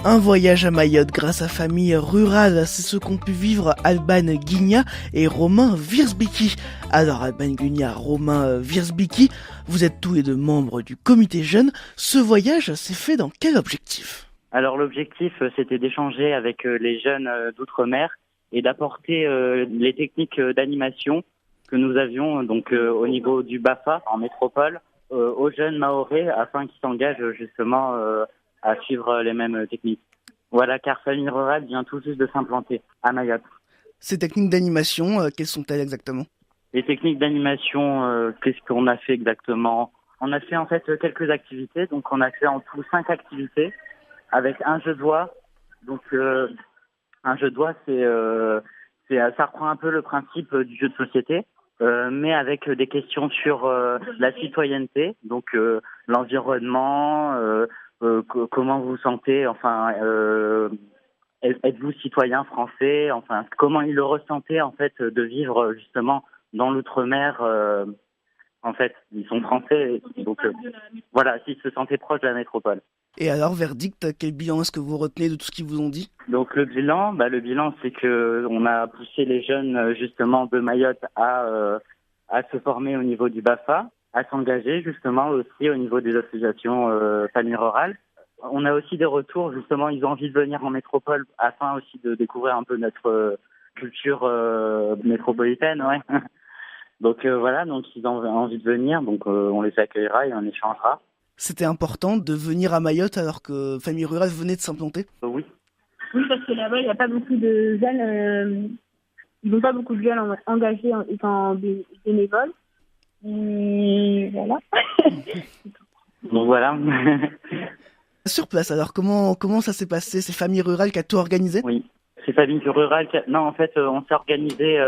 Un voyage à Mayotte grâce à famille rurale, c'est ce qu'ont pu vivre Alban Guigna et Romain Wierzbicki. Alors Alban Guigna, Romain Wierzbicki, vous êtes tous les deux membres du comité jeune. Ce voyage s'est fait dans quel objectif ? Alors l'objectif, c'était d'échanger avec les jeunes d'outre-mer et d'apporter les techniques d'animation que nous avions donc au niveau du BAFA en métropole aux jeunes mahorais afin qu'ils s'engagent justement à suivre les mêmes techniques. Voilà, car Famille Rurale vient tout juste de s'implanter à Mayotte. Ces techniques d'animation, quelles sont-elles exactement ? Les techniques d'animation, qu'est-ce qu'on a fait exactement ? On a fait en fait quelques activités, donc on a fait en tout 5 activités avec un jeu de voix. Donc un jeu de voix, ça reprend un peu le principe du jeu de société, mais avec des questions sur la citoyenneté, donc l'environnement, comment vous vous sentez, enfin, êtes-vous citoyen français, enfin, comment il le ressentait en fait de vivre justement dans l'outre-mer. En fait, ils sont français, donc voilà, s'ils se sentaient proches de la métropole. Et alors, verdict, quel bilan est-ce que vous retenez de tout ce qu'ils vous ont dit ? Donc le bilan, c'est que on a poussé les jeunes justement de Mayotte à se former au niveau du BAFA, à s'engager justement aussi au niveau des associations famille rurale. On a aussi des retours, justement, ils ont envie de venir en métropole afin aussi de découvrir un peu notre culture métropolitaine, ouais. Donc voilà, donc ils ont envie de venir, donc on les accueillera et on échangera. C'était important de venir à Mayotte alors que Famille Rurale venait de s'implanter ? Oui. Oui, parce que là-bas, il n'y a pas beaucoup de jeunes, ils n'ont pas beaucoup de jeunes engagés en étant bénévoles. Et voilà. Donc voilà. Sur place, alors comment ça s'est passé ? C'est Famille Rurale qui a tout organisé ? Oui. C'est Famille Rurale qui Non, en fait, on s'est organisé,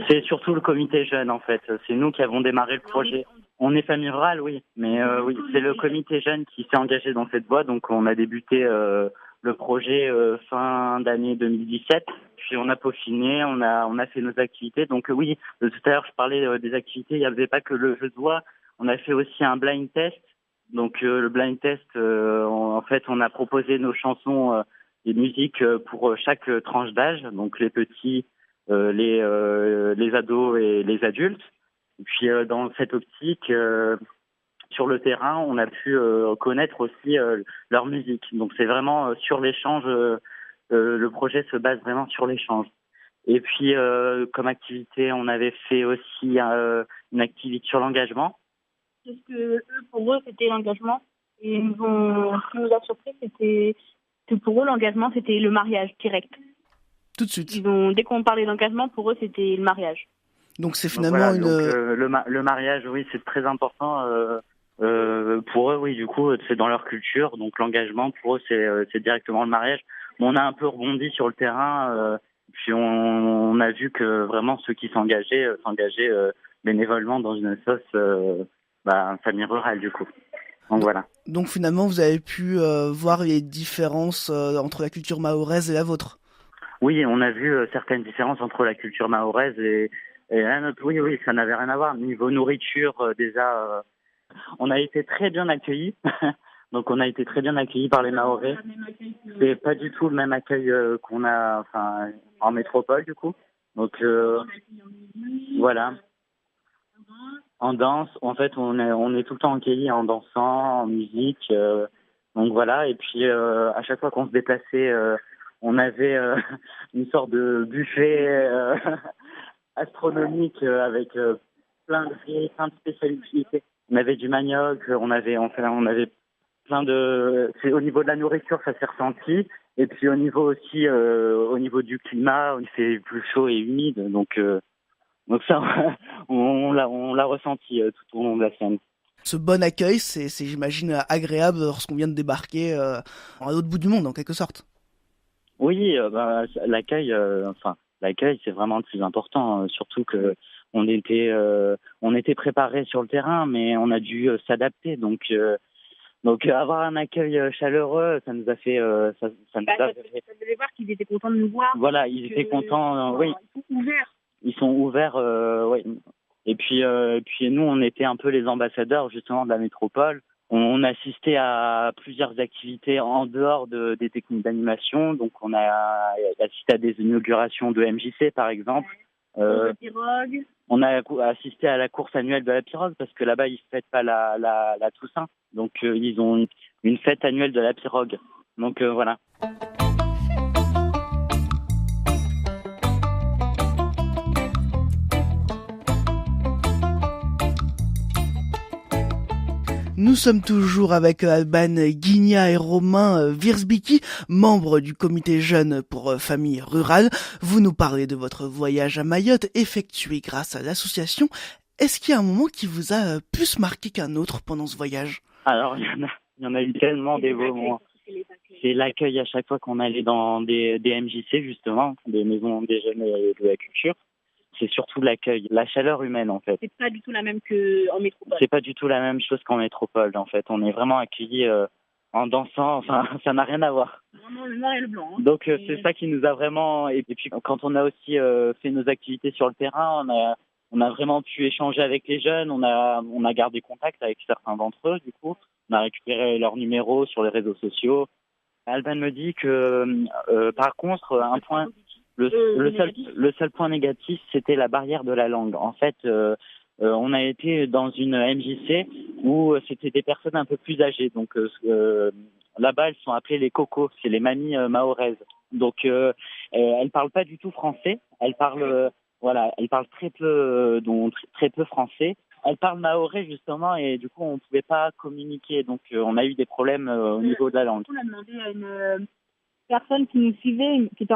c'est surtout le comité jeune, en fait. C'est nous qui avons démarré le projet. On est Famille Rurale, oui. Mais oui, c'est le comité jeune qui s'est engagé dans cette voie. Donc, on a débuté le projet fin d'année 2017. Puis, on a peaufiné, on a fait nos activités. Donc, oui, tout à l'heure, je parlais des activités. Il n'y avait pas que le jeu de voix. On a fait aussi un blind test. Donc, le blind test, en fait, on a proposé nos chansons des musiques pour chaque tranche d'âge, donc les petits, les ados et les adultes. Et puis dans cette optique, sur le terrain, on a pu connaître aussi leur musique. Donc c'est vraiment sur l'échange, le projet se base vraiment sur l'échange. Et puis comme activité, on avait fait aussi une activité sur l'engagement. Parce que eux, pour eux, c'était l'engagement. Et ce qui nous a surpris, c'était que pour eux, l'engagement, c'était le mariage direct. Tout de suite. Dès qu'on parlait d'engagement, pour eux, c'était le mariage. Donc c'est finalement le mariage, oui, c'est très important pour eux, oui, du coup, c'est dans leur culture. Donc l'engagement, pour eux, c'est directement le mariage. Mais on a un peu rebondi sur le terrain, puis on a vu que vraiment ceux qui s'engageaient bénévolement dans une sauce famille rurale, du coup. Donc voilà. Donc finalement, vous avez pu voir les différences entre la culture mahoraise et la vôtre. Oui, on a vu certaines différences entre la culture mahoraise et la nôtre. Oui, ça n'avait rien à voir. Niveau nourriture, déjà, on a été très bien accueillis. Donc on a été très bien accueillis par les Mahorais. C'est pas du tout le même accueil qu'on a en métropole, du coup. Donc voilà. En danse, en fait, on est tout le temps accueillis en dansant, en musique. Donc voilà. Et puis à chaque fois qu'on se déplaçait, on avait une sorte de buffet astronomique avec plein de spécialités. On avait du manioc, on avait plein de. C'est au niveau de la nourriture, ça s'est ressenti. Et puis au niveau aussi, au niveau du climat, c'est plus chaud et humide. Donc ça, on l'a ressenti tout au long de la semaine. Ce bon accueil, c'est j'imagine agréable lorsqu'on vient de débarquer à l'autre bout du monde, en quelque sorte. Oui, l'accueil, c'est vraiment le plus important. Surtout que on était préparés sur le terrain, mais on a dû s'adapter. Donc avoir un accueil chaleureux, ça nous a fait, ça nous a fait. Ça devait voir qu'ils étaient contents de nous voir. Voilà, ils étaient contents. Oui. Ils sont ouverts. Ils sont ouverts, oui. Et puis nous, on était un peu les ambassadeurs justement de la métropole. On a assisté à plusieurs activités en dehors des techniques d'animation. Donc, on a assisté à des inaugurations de MJC, par exemple. La pirogue. On a assisté à la course annuelle de la pirogue parce que là-bas, ils ne fêtent pas la Toussaint. Donc, ils ont une fête annuelle de la pirogue. Donc, voilà. Nous sommes toujours avec Alban Guigna et Romain Wierzbicki, membres du comité jeune pour famille rurale. Vous nous parlez de votre voyage à Mayotte effectué grâce à l'association. Est-ce qu'il y a un moment qui vous a plus marqué qu'un autre pendant ce voyage? Alors, il y en a eu tellement des beaux moments. C'est l'accueil à chaque fois qu'on allait dans des MJC, justement, des maisons des jeunes et de la culture. C'est surtout l'accueil, la chaleur humaine, en fait. C'est pas du tout la même qu'en métropole. C'est pas du tout la même chose qu'en métropole, en fait. On est vraiment accueillis en dansant, enfin, ça n'a rien à voir. Vraiment le noir et le blanc. Hein. Donc, c'est ça qui nous a vraiment... Et puis, quand on a aussi fait nos activités sur le terrain, on a vraiment pu échanger avec les jeunes, on a gardé contact avec certains d'entre eux, du coup. On a récupéré leurs numéros sur les réseaux sociaux. Alban me dit que, par contre, un point... Le seul point négatif, c'était la barrière de la langue. En fait, on a été dans une MJC où c'était des personnes un peu plus âgées. Donc là-bas, elles sont appelées les cocos, c'est les mamies mahoraises. Donc elles parlent pas du tout français. Elles parlent très peu, donc très peu français. Elles parlent mahorais justement et du coup on pouvait pas communiquer. Donc on a eu des problèmes au niveau de la langue. On a demandé à une personne qui nous suivait, qui était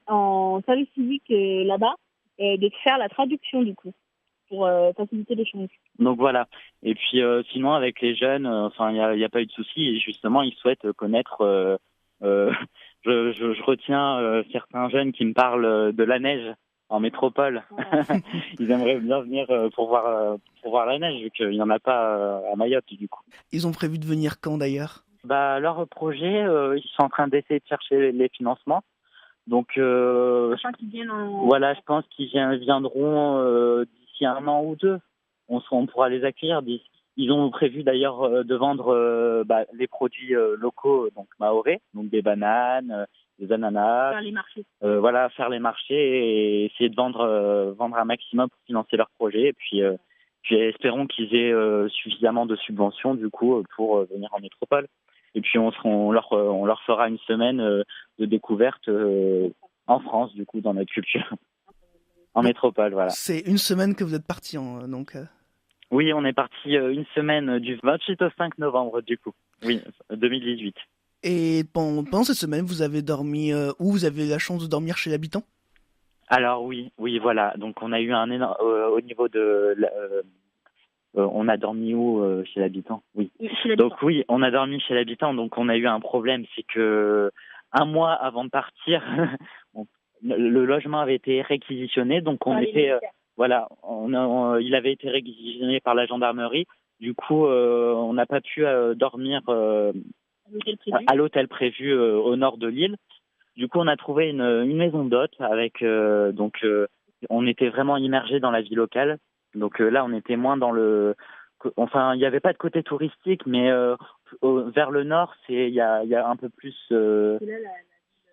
en service civique là-bas, de faire la traduction du coup, pour faciliter l'échange. Donc voilà. Et puis sinon avec les jeunes, enfin il y a pas eu de souci. Et justement ils souhaitent connaître. Je retiens certains jeunes qui me parlent de la neige en métropole. Ils aimeraient bien venir pour voir la neige vu qu'il y en a pas à Mayotte du coup. Ils ont prévu de venir quand d'ailleurs? Leur projet, ils sont en train d'essayer de chercher les financements. Donc, voilà, je pense qu'ils viendront d'ici 1 an ou 2. On pourra les accueillir. Ils ont prévu d'ailleurs de vendre les produits locaux, donc mahorais, donc des bananes, des ananas. Faire les marchés. Faire les marchés et essayer de vendre un maximum pour financer leur projet. Et puis espérons qu'ils aient suffisamment de subventions du coup pour venir en métropole. Et puis on leur fera une semaine de découverte en France, du coup, dans notre culture. En métropole, voilà. C'est une semaine que vous êtes partis, donc... Oui, on est parti une semaine du 28 au 5 novembre, du coup. Oui, 2018. Et pendant cette semaine, vous avez dormi où? Vous avez eu la chance de dormir chez l'habitant? Alors oui, voilà. Donc on a eu un énorme... au niveau de... on a dormi où chez l'habitant? Oui. Donc oui, on a dormi chez l'habitant. Donc on a eu un problème, c'est que 1 mois avant de partir, le logement avait été réquisitionné. Donc on était, il avait été réquisitionné par la gendarmerie. Du coup, on n'a pas pu dormir à l'hôtel prévu au nord de l'île. Du coup, on a trouvé une maison d'hôtes avec on était vraiment immergé dans la vie locale. Donc là, on était moins dans le... Enfin, il n'y avait pas de côté touristique, mais vers le nord, il y a un peu plus...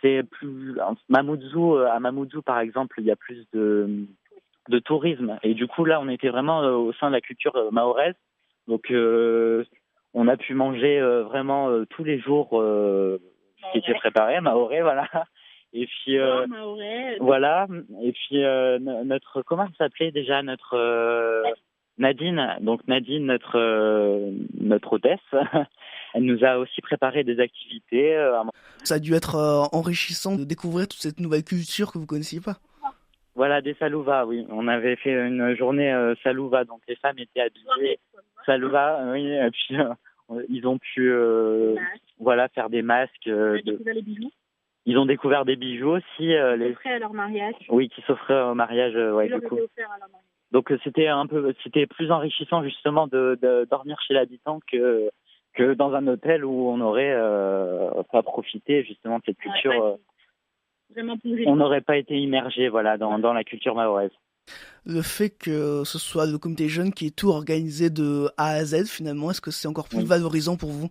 c'est plus... à Mamoudzou, par exemple, il y a plus de tourisme. Et du coup, là, on était vraiment au sein de la culture mahoraise. Donc, on a pu manger vraiment tous les jours ce qui était préparé, mahorais, voilà. Et puis voilà. Et puis notre comment elle s'appelait déjà notre Nadine. Donc Nadine, notre hôtesse, elle nous a aussi préparé des activités. Ça a dû être enrichissant de découvrir toute cette nouvelle culture que vous connaissiez pas. Voilà, des salouva, oui. On avait fait une journée salouva, donc les femmes étaient habillées salouva, oui. Et puis ils ont pu faire des masques. Les bijoux. Ils ont découvert des bijoux aussi. Qui s'offraient à leur mariage. Oui, qui s'offraient au mariage, du coup. Donc c'était plus enrichissant justement de dormir chez l'habitant que dans un hôtel où on aurait pas profité justement de cette culture. On n'aurait pas été immergé, dans la culture mahoraise. Le fait que ce soit le comité jeune qui ait tout organisé de A à Z, finalement, est-ce que c'est encore plus Oui, valorisant pour vous?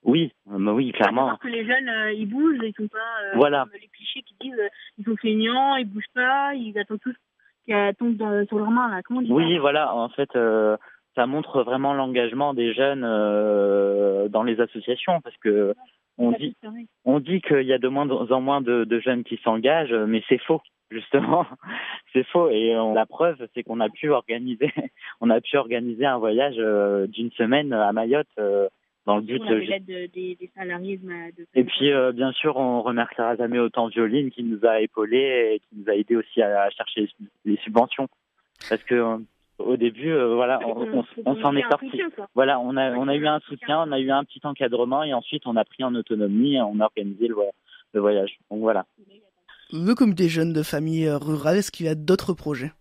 oui, bah oui, Ouais, c'est clairement. parce que les jeunes, ils bougent, ils sont pas Voilà. comme les clichés qui disent ils sont feignants, ils bougent pas, ils attendent tous qu'elle tombe sur leurs mains, là. Comment on dit ça? Oui, voilà. En fait, ça montre vraiment l'engagement des jeunes dans les associations, parce que on Ça dit, fait pareil. on dit qu'il y a de moins en moins de jeunes qui s'engagent, mais c'est faux, justement. C'est faux. Et la preuve, c'est qu'on a pu organiser, on a pu organiser un voyage d'une semaine à Mayotte dans le but. Pour avec l'aide des salariés de Et puis, bien sûr, on remerciera jamais autant Violine qui nous a épaulés et qui nous a aidés aussi à chercher les subventions. Parce que au début, voilà, on s'en est sorti. Voilà, on a eu un soutien, on a eu un petit encadrement et ensuite on a pris en autonomie et on a organisé le voyage. Donc voilà. Le comité jeune de famille rurale, est-ce qu'il y a d'autres projets?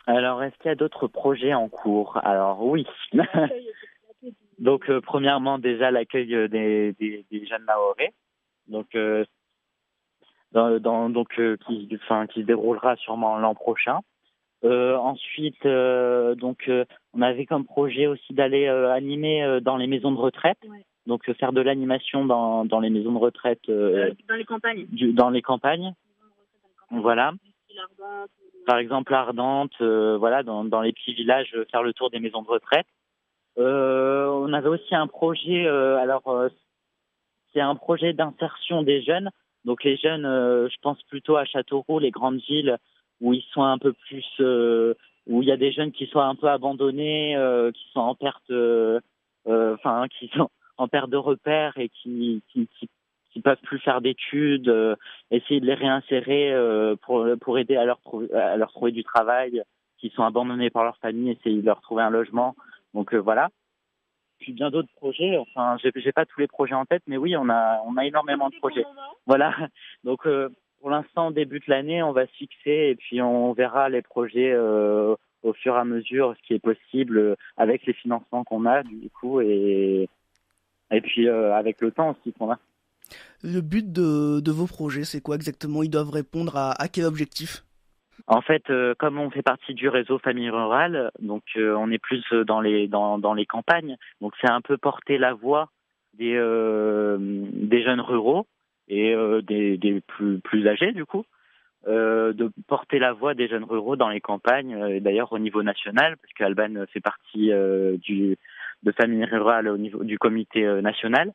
Alors, est-ce qu'il y a d'autres projets en cours? Alors oui. Donc, premièrement, déjà l'accueil des jeunes Mahorais. Donc, qui se déroulera sûrement l'an prochain. Ensuite, on avait comme projet aussi d'aller animer dans les maisons de retraite. Ouais. Donc, faire de l'animation dans les maisons de retraite. Dans les campagnes. Dans les campagnes. Voilà. Par exemple, Ardente, voilà, dans les petits villages, faire le tour des maisons de retraite. On avait aussi un projet, c'est un projet d'insertion des jeunes. Donc les jeunes, je pense plutôt à Châteauroux, les grandes villes, où ils sont un peu plus, où il y a des jeunes qui sont un peu abandonnés, qui sont en perte, qui sont en perte de repères et qui peuvent plus faire d'études, essayer de les réinsérer pour aider à leur trouver du travail, qui sont abandonnés par leur famille, essayer de leur trouver un logement. Donc voilà. Puis bien d'autres projets. Enfin, j'ai pas tous les projets en tête, mais oui, on a énormément de projets. Voilà. Donc pour l'instant, on débute l'année, on va se fixer et puis on verra les projets au fur et à mesure, ce qui est possible avec les financements qu'on a du coup et puis avec le temps aussi qu'on a. Le but de vos projets, c'est quoi exactement? Ils doivent répondre à quel objectif? En fait, comme on fait partie du réseau Famille Rurale, donc on est plus dans les campagnes. Donc c'est un peu porter la voix des jeunes ruraux et des plus âgés du coup, de porter la voix des jeunes ruraux dans les campagnes. Et d'ailleurs au niveau national, parce qu'Alban fait partie de Famille Rurale au niveau du comité national.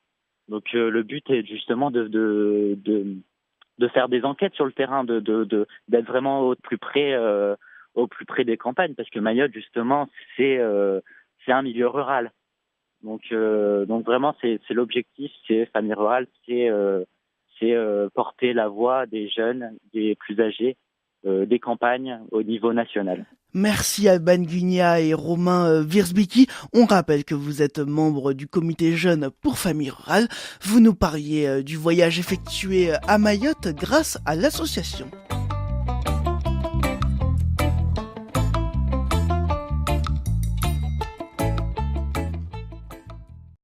Donc le but est justement de faire des enquêtes sur le terrain, d'être vraiment au plus près des campagnes, parce que Mayotte justement c'est un milieu rural. Donc vraiment c'est l'objectif, c'est Famille Rurale, c'est porter la voix des jeunes, des plus âgés, des campagnes au niveau national. Merci Alban Guigna et Romain Wierzbicki. On rappelle que vous êtes membre du comité jeune pour Famille Rurale. Vous nous parliez du voyage effectué à Mayotte grâce à l'association.